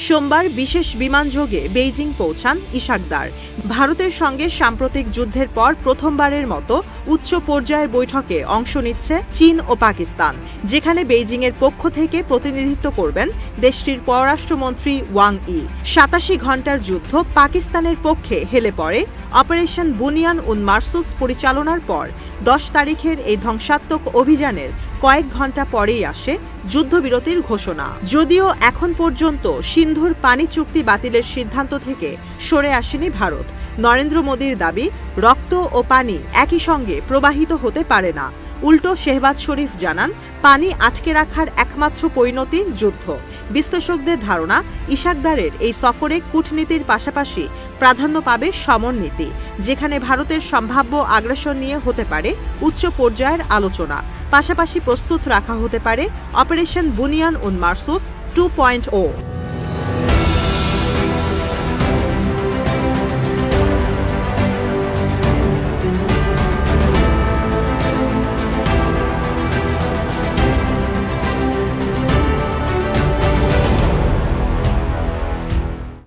সোমবার বিশেষ বিমানযোগে বেইজিং পৌঁছান ইশাকদার। ভারতের সঙ্গে সাম্প্রতিক যুদ্ধের পর প্রথমবারের মতো উচ্চ পর্যায়ের বৈঠকে অংশ নিচ্ছে চীন ও পাকিস্তান, যেখানে বেইজিংয়ের পক্ষ থেকে প্রতিনিধিত্ব করবেন দেশটির পররাষ্ট্রমন্ত্রী ওয়াং ই। ৮৭ ঘণ্টার যুদ্ধ পাকিস্তানের পক্ষে হেলে পড়ে অপারেশন বুনিয়ান উন মারসুস পরিচালনার পর ১০ তারিখের এই ধ্বংসাত্মক অভিযানের কয়েক ঘণ্টা পরেই আসে যুদ্ধবিরতির ঘোষণা। যদিও এখন পর্যন্ত সিন্ধুর পানি চুক্তি বাতিলের সিদ্ধান্ত থেকে সরে আসেনি ভারত। নরেন্দ্র মোদীর দাবি, রক্ত ও পানি একই সঙ্গে প্রবাহিত হতে পারে না। উল্টো শেহবাজ শরীফ জানান, পানি আটকে রাখার একমাত্র পরিণতি যুদ্ধ। বিশ্লেষকদের ধারণা, ইশাকদারের এই সফরে কূটনীতির পাশাপাশি প্রাধান্য পাবে সমরনীতি, যেখানে ভারতের সম্ভাব্য আগ্রাসন নিয়ে হতে পারে উচ্চ পর্যায়ের আলোচনা। পাশাপাশি প্রস্তুত রাখা হতে পারে অপারেশন বুনিয়ান উন মারসুস 2.0।